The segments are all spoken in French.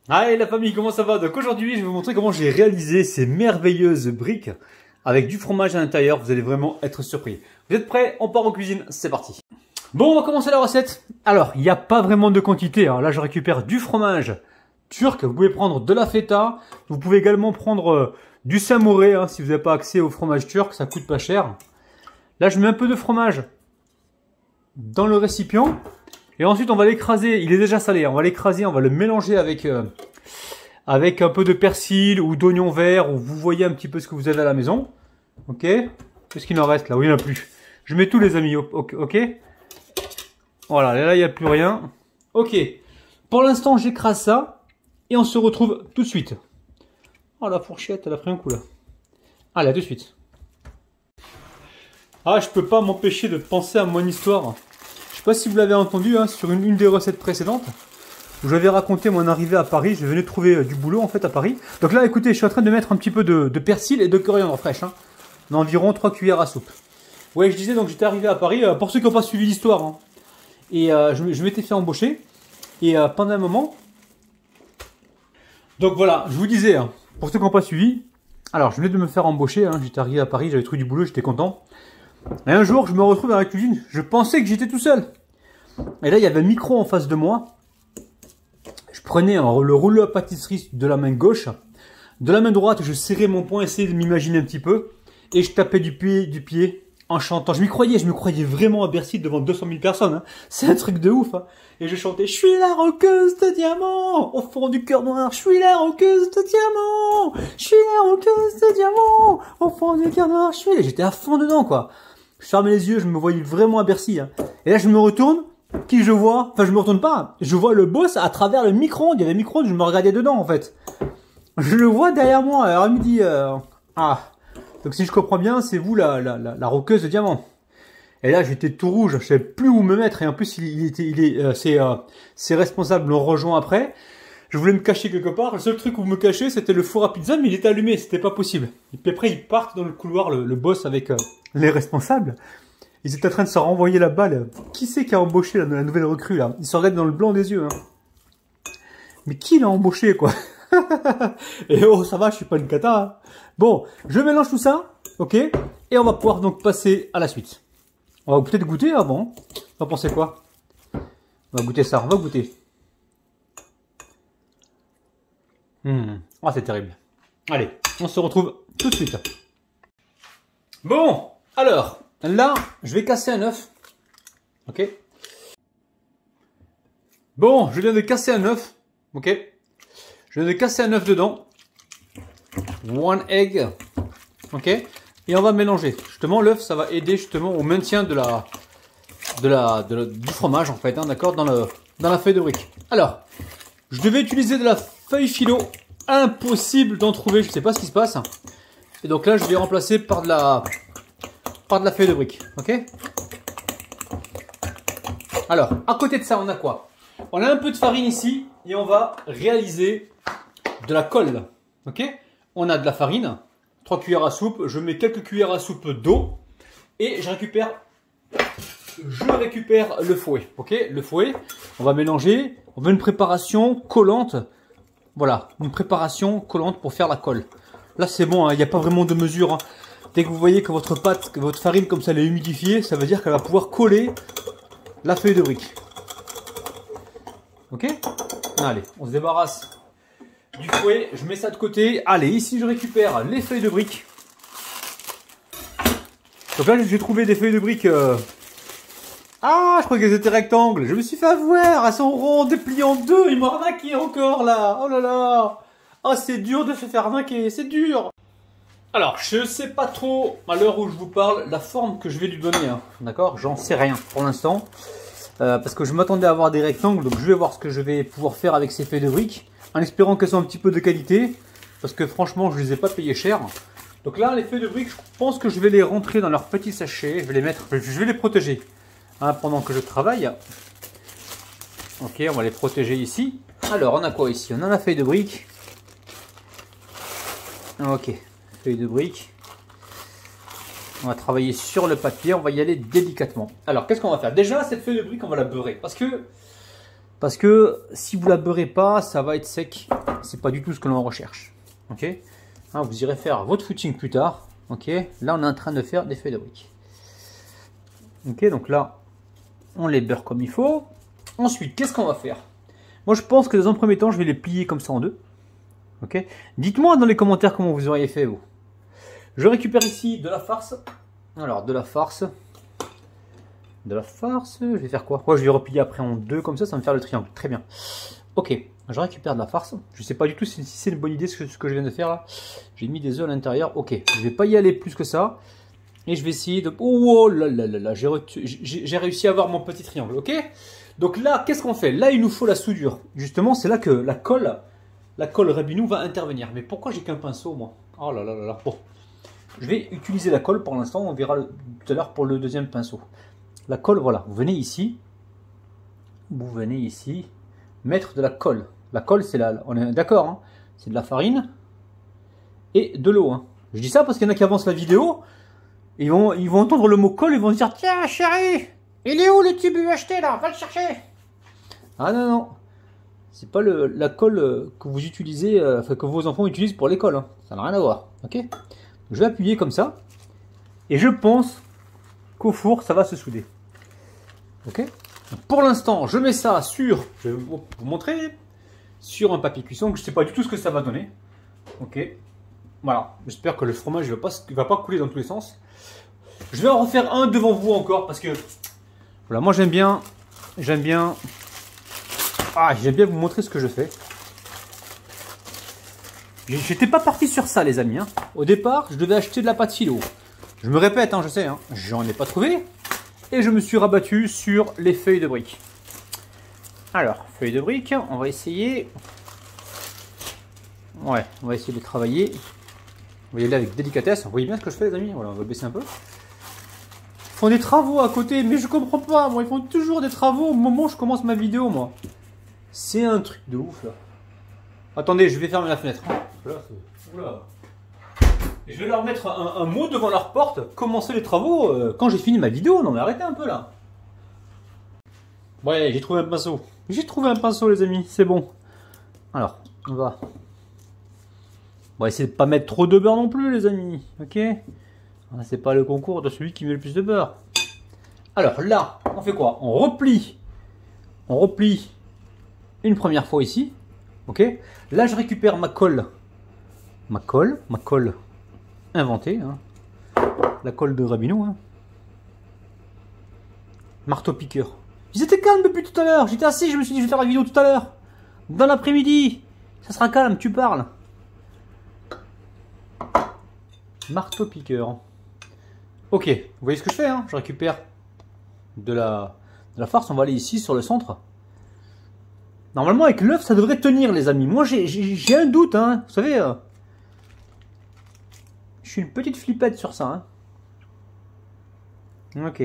Allez la famille, comment ça va? Donc aujourd'hui, je vais vous montrer comment j'ai réalisé ces merveilleuses briques avec du fromage à l'intérieur. Vous allez vraiment être surpris. Vous êtes prêts? On part en cuisine, c'est parti. Bon, on va commencer la recette. Alors, il n'y a pas vraiment de quantité. Alors là, je récupère du fromage turc. Vous pouvez prendre de la feta. Vous pouvez également prendre du samouré si vous n'avez pas accès au fromage turc. Ça coûte pas cher. Là, je mets un peu de fromage dans le récipient. Et ensuite, on va l'écraser. Il est déjà salé. On va l'écraser, on va le mélanger avec un peu de persil ou d'oignon vert. Ou vous voyez un petit peu ce que vous avez à la maison. Ok. Qu'est-ce qu'il en reste là? Oui, il n'y en a plus. Je mets tout, les amis. Ok. Voilà, là, il n'y a plus rien. Ok. Pour l'instant, j'écrase ça. Et on se retrouve tout de suite. Oh, la fourchette, elle a pris un coup là. Allez, à tout de suite. Ah, je peux pas m'empêcher de penser à mon histoire. Je sais pas si vous l'avez entendu sur une des recettes précédentes où j'avais raconté mon arrivée à Paris. Je venais de trouver du boulot en fait à Paris. Donc là, écoutez, je suis en train de mettre un petit peu de persil et de coriandre fraîche. D'environ 3 cuillères à soupe. Ouais, je disais donc j'étais arrivé à Paris. Pour ceux qui n'ont pas suivi l'histoire. Et je m'étais fait embaucher. Et pendant un moment. Donc voilà, je vous disais, pour ceux qui n'ont pas suivi. Alors, je venais de me faire embaucher. J'étais arrivé à Paris, j'avais trouvé du boulot, j'étais content. Et un jour, je me retrouve dans la cuisine. Je pensais que j'étais tout seul. Et là, il y avait un micro en face de moi. Je prenais le rouleau à pâtisserie de la main gauche. De la main droite, je serrais mon poing, essayais de m'imaginer un petit peu. Et je tapais du pied en chantant. Je me croyais vraiment à Bercy devant 200 000 personnes. C'est un truc de ouf. Et je chantais, je suis la roqueuse de diamant, au fond du cœur noir, je suis la roqueuse de diamant, je suis la roqueuse de diamant, au fond du cœur noir, je suis. J'étais à fond dedans, quoi. Je fermais les yeux, je me voyais vraiment à Bercy. Et là, je me retourne, qui je vois? Enfin, je me retourne pas. Je vois le boss à travers le micro-ondes. Il y avait un micro-ondes, je me regardais dedans, en fait. Je le vois derrière moi. Alors, il me dit, donc si je comprends bien, c'est vous la roqueuse de diamant. Et là, j'étais tout rouge, je savais plus où me mettre. Et en plus, ses responsables l'ont rejoint après. Je voulais me cacher quelque part. Le seul truc où me cacher, c'était le four à pizza, mais il était allumé, c'était pas possible. Et puis après, ils partent dans le couloir, le boss avec les responsables. Ils étaient en train de se renvoyer la balle. Qui c'est qui a embauché la nouvelle recrue là? Ils se regardent dans le blanc des yeux. Mais qui l'a embauché, quoi? Et oh, ça va, je suis pas une cata. Bon, je mélange tout ça, ok? Et on va pouvoir donc passer à la suite. On va peut-être goûter avant. Vous en pensez quoi? On va goûter ça, on va goûter. Ah, c'est terrible. Allez, on se retrouve tout de suite. Bon, alors, là, je vais casser un œuf. Ok? Bon, je viens de casser un œuf. Ok? Je viens de casser un œuf dedans. One egg. Ok? Et on va mélanger. Justement, l'œuf, ça va aider justement au maintien du fromage, en fait, d'accord, dans la feuille de brique. Alors, je devais utiliser de la feuille philo. Impossible d'en trouver, je ne sais pas ce qui se passe. Et donc là, je vais remplacer par de la feuille de brique. Ok? Alors, à côté de ça, on a quoi? On a un peu de farine ici et on va réaliser de la colle. Ok? On a de la farine. 3 cuillères à soupe, je mets quelques cuillères à soupe d'eau et je récupère le fouet. Ok, le fouet, on va mélanger. On veut une préparation collante. Voilà, une préparation collante pour faire la colle. Là, c'est bon, il n'y a pas vraiment de mesure. Dès que vous voyez que votre pâte, que votre farine, comme ça, elle est humidifiée, ça veut dire qu'elle va pouvoir coller la feuille de brique. Ok? Allez, on se débarrasse du fouet, je mets ça de côté. Allez, ici je récupère les feuilles de briques. Donc là j'ai trouvé des feuilles de briques. Ah, je crois qu'elles étaient rectangles. Je me suis fait avoir, elles sont rondes, dépliées en deux. Il m'a arnaqué encore là. Oh là là. Oh, c'est dur de se faire arnaquer, c'est dur. Alors, je sais pas trop, à l'heure où je vous parle, la forme que je vais lui donner. D'accord? J'en sais rien pour l'instant. Parce que je m'attendais à avoir des rectangles. Donc je vais voir ce que je vais pouvoir faire avec ces feuilles de briques. En espérant qu'elles soient un petit peu de qualité, parce que franchement je les ai pas payées cher. Donc là les feuilles de briques, je pense que je vais les rentrer dans leur petit sachet, je vais les protéger pendant que je travaille. Ok, on va les protéger ici. Alors on a quoi ici? On a la feuille de brique. Ok, feuille de brique. On va travailler sur le papier, on va y aller délicatement. Alors qu'est-ce qu'on va faire? Déjà cette feuille de brique on va la beurrer, parce Parce que si vous la beurrez pas, ça va être sec. C'est pas du tout ce que l'on recherche. Ok, hein, vous irez faire votre footing plus tard. Ok, là on est en train de faire des feuilles de briques. Ok, donc là on les beurre comme il faut. Ensuite, qu'est-ce qu'on va faire? Moi je pense que dans un premier temps, je vais les plier comme ça en deux. Ok, dites-moi dans les commentaires comment vous auriez fait vous. Je récupère ici de la farce. Alors de la farce. Je vais faire quoi? Ouais, je vais replier après en deux comme ça va me faire le triangle. Très bien. Ok, je récupère de la farce. Je sais pas du tout si c'est une bonne idée ce que je viens de faire là. J'ai mis des œufs à l'intérieur. Ok, je vais pas y aller plus que ça. Et je vais essayer de... Oh là là là là, j'ai réussi à avoir mon petit triangle. Ok, donc là, qu'est-ce qu'on fait? Là, il nous faut la soudure. Justement, c'est là que la colle Rabinou va intervenir. Mais pourquoi j'ai qu'un pinceau moi? Oh là là là là. Bon, je vais utiliser la colle pour l'instant. On verra tout à l'heure pour le deuxième pinceau. La colle, voilà. Vous venez ici. Mettre de la colle. La colle, c'est là. On est d'accord, hein, c'est de la farine et de l'eau. Hein. Je dis ça parce qu'il y en a qui avancent la vidéo. Ils vont entendre le mot colle, ils vont se dire tiens chérie, il est où le tube UHT là? Va le chercher. Ah non, non. C'est pas la colle que vous utilisez, que vos enfants utilisent pour l'école. Hein. Ça n'a rien à voir. Ok. Je vais appuyer comme ça. Et je pense qu'au four, ça va se souder. Ok. Pour l'instant, je mets ça sur, je vais vous montrer, sur un papier cuisson, que je ne sais pas du tout ce que ça va donner. Ok. Voilà. J'espère que le fromage ne va pas couler dans tous les sens. Je vais en refaire un devant vous encore parce que voilà, moi j'aime bien vous montrer ce que je fais. J'étais pas parti sur ça les amis. Hein. Au départ, je devais acheter de la pâte philo. Je me répète, hein, je sais, hein, j'en ai pas trouvé. Et je me suis rabattu sur les feuilles de briques. Alors, feuilles de briques, on va essayer. Ouais, on va essayer de travailler. On va y aller avec délicatesse. Vous voyez bien ce que je fais les amis? Voilà, on va baisser un peu. Ils font des travaux à côté, mais je comprends pas. Moi, ils font toujours des travaux au moment où je commence ma vidéo, moi. C'est un truc de ouf, là. Attendez, je vais fermer la fenêtre. Oula. Je vais leur mettre un mot devant leur porte. Commencer les travaux quand j'ai fini ma vidéo. Non, mais arrêtez un peu, là. Ouais, j'ai trouvé un pinceau. J'ai trouvé un pinceau, les amis. C'est bon. Alors, on va essayer de pas mettre trop de beurre non plus, les amis. Ok? C'est pas le concours de celui qui met le plus de beurre. Alors là, on fait quoi? On replie une première fois ici. Ok? Là, je récupère ma colle inventée. Hein. La colle de Rabinou. Hein. Marteau piqueur. J'étais calme depuis tout à l'heure. J'étais assis, je me suis dit je vais faire la vidéo tout à l'heure. Dans l'après-midi. Ça sera calme, tu parles. Marteau piqueur. Ok, vous voyez ce que je fais, hein? Je récupère de la farce, on va aller ici sur le centre. Normalement avec l'œuf ça devrait tenir les amis. Moi j'ai un doute, hein. Vous savez, je suis une petite flippette sur ça. Hein. Ok.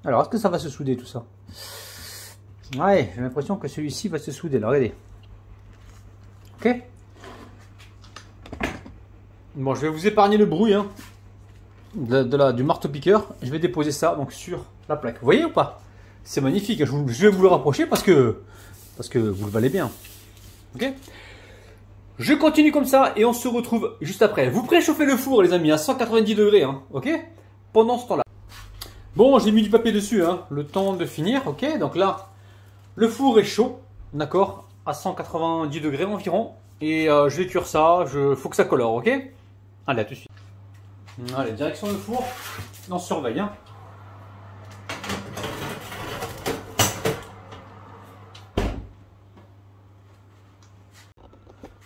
Alors est-ce que ça va se souder tout ça? Ouais, j'ai l'impression que celui-ci va se souder là, regardez. Ok. Bon, je vais vous épargner le bruit, hein. Du marteau piqueur, je vais déposer ça donc sur la plaque. Vous voyez ou pas? C'est magnifique. Je vais vous le rapprocher parce que vous le valez bien. Ok? Je continue comme ça et on se retrouve juste après. Vous préchauffez le four les amis à 190 degrés. Hein, ok? Pendant ce temps-là. Bon, j'ai mis du papier dessus. Hein, le temps de finir. Ok? Donc là, le four est chaud. D'accord? À 190 degrés environ. Et je vais cuire ça. Faut que ça colore. Ok? Allez, à tout de suite. Allez, direction le four, on surveille. Hein.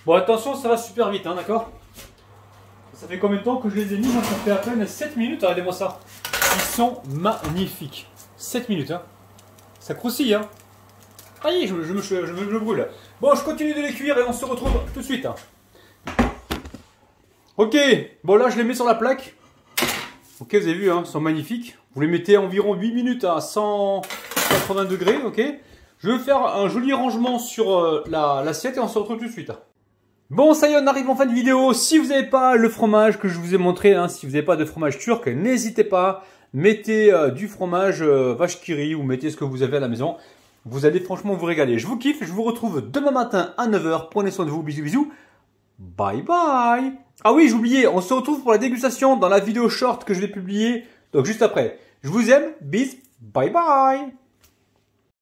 Bon, attention, ça va super vite, hein, d'accord? Ça fait combien de temps que je les ai mis? Ça fait à peine 7 minutes, regardez-moi ça. Ils sont magnifiques. 7 minutes, hein. Ça croustille, hein. Aïe, je me brûle. Bon, je continue de les cuire et on se retrouve tout de suite. Hein. Ok, bon là je les mets sur la plaque. Ok, vous avez vu, hein, ils sont magnifiques. Vous les mettez environ 8 minutes à 180 degrés, ok. Je vais faire un joli rangement sur l'assiette et on se retrouve tout de suite. Bon, ça y est, on arrive en fin de vidéo. Si vous n'avez pas le fromage que je vous ai montré, hein, si vous n'avez pas de fromage turc, n'hésitez pas. Mettez du fromage vache qui rit ou mettez ce que vous avez à la maison. Vous allez franchement vous régaler. Je vous kiffe, je vous retrouve demain matin à 9 h. Prenez soin de vous, bisous bisous. Bye bye. Ah oui, j'oubliais, on se retrouve pour la dégustation dans la vidéo short que je vais publier. Donc juste après. Je vous aime, bis, bye bye.